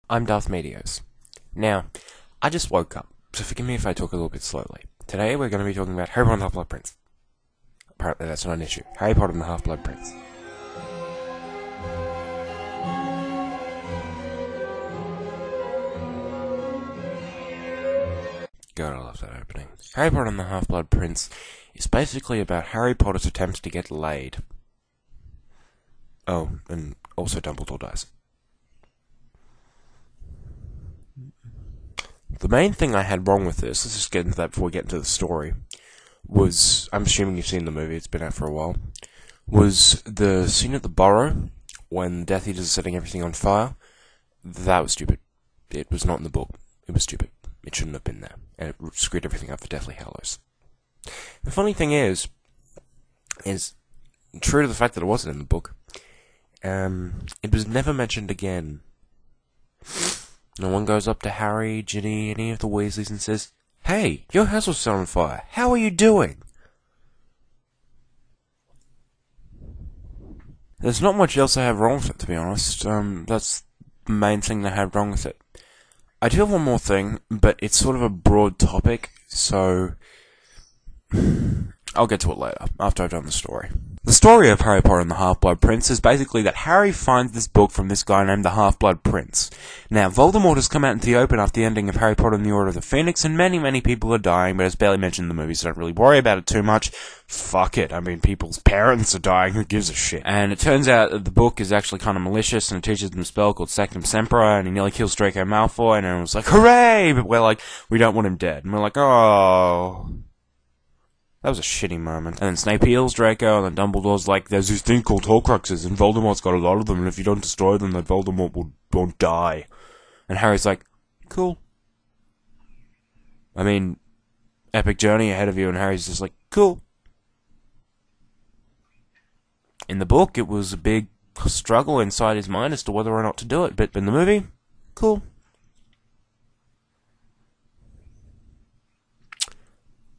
I'm Darth Medios. Now, I just woke up, so forgive me if I talk a little bit slowly. Today we're going to be talking about Harry Potter and the Half-Blood Prince. Apparently that's not an issue. Harry Potter and the Half-Blood Prince. God, I love that opening. Harry Potter and the Half-Blood Prince is basically about Harry Potter's attempts to get laid. Oh, and also Dumbledore dies. The main thing I had wrong with this, let's just get into that before we get into the story, was, I'm assuming you've seen the movie, it's been out for a while, was the scene at the Burrow, when Death Eaters are setting everything on fire. That was stupid. It was not in the book. It was stupid. It shouldn't have been there. And it screwed everything up for Deathly Hallows. The funny thing is true to the fact that it wasn't in the book, it was never mentioned again. No one goes up to Harry, Ginny, any of the Weasleys and says, "Hey, your house was set on fire. How are you doing?" There's not much else I have wrong with it, to be honest. That's the main thing I have wrong with it. I do have one more thing, but it's sort of a broad topic, so I'll get to it later, after I've done the story. The story of Harry Potter and the Half-Blood Prince is basically that Harry finds this book from this guy named the Half-Blood Prince. Now, Voldemort has come out into the open after the ending of Harry Potter and the Order of the Phoenix, and many people are dying, but it's barely mentioned in the movie, so don't really worry about it too much. Fuck it. I mean, people's parents are dying, who gives a shit? And it turns out that the book is actually kind of malicious, and it teaches them a spell called Sectum Sempra, and he nearly kills Draco Malfoy, and everyone's like, hooray! But we're like, we don't want him dead. And we're like, oh... That was a shitty moment. And then Snape heals Draco, and then Dumbledore's like, there's this thing called Horcruxes, and Voldemort's got a lot of them, and if you don't destroy them, then Voldemort won't die. And Harry's like, cool. I mean, epic journey ahead of you, and Harry's just like, cool. In the book, it was a big struggle inside his mind as to whether or not to do it, but in the movie, cool.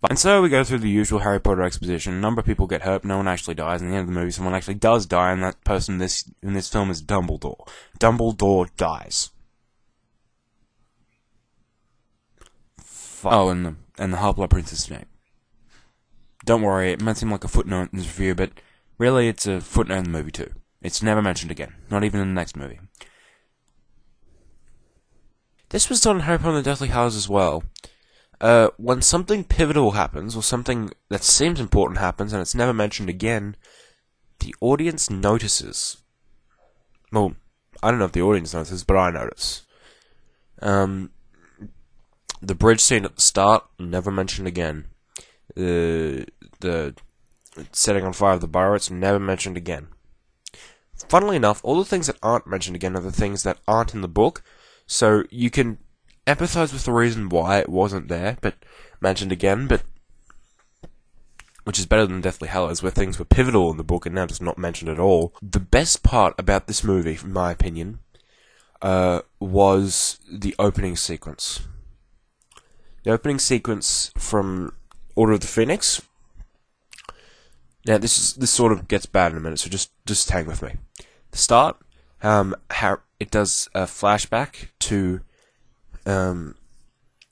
And so we go through the usual Harry Potter exposition. A number of people get hurt, no one actually dies. And at the end of the movie, someone actually does die, and that person in this film is Dumbledore. Dumbledore dies. Oh, and the Half-Blood Prince is Snape. Don't worry, it might seem like a footnote in this review, but really it's a footnote in the movie too. It's never mentioned again, not even in the next movie. This was done in Harry Potter and the Deathly Hallows as well. When something pivotal happens, or something that seems important happens, and it's never mentioned again, the audience notices. Well, I don't know if the audience notices, but I notice. The bridge scene at the start, never mentioned again. The setting on fire of the Burrow, it's never mentioned again. Funnily enough, all the things that aren't mentioned again are the things that aren't in the book, so you can empathize with the reason why it wasn't there, but mentioned again, but which is better than Deathly Hallows, where things were pivotal in the book and now just not mentioned at all. The best part about this movie, in my opinion, was the opening sequence. The opening sequence from Order of the Phoenix. Now, this sort of gets bad in a minute, so just hang with me. The start, it does a flashback to.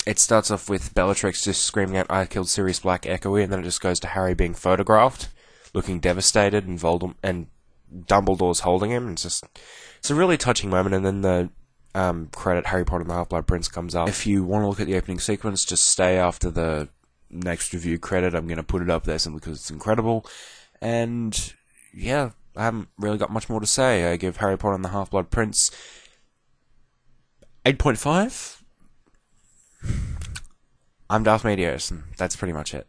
It starts off with Bellatrix just screaming out, "I killed Sirius Black echoey," and then it just goes to Harry being photographed, looking devastated, and Dumbledore's holding him. It's a really touching moment, and then the credit Harry Potter and the Half-Blood Prince comes up. If you want to look at the opening sequence, just stay after the next review credit. I'm going to put it up there simply because it's incredible. And yeah, I haven't really got much more to say. I give Harry Potter and the Half-Blood Prince 8.5. I'm Darth Medios, and that's pretty much it.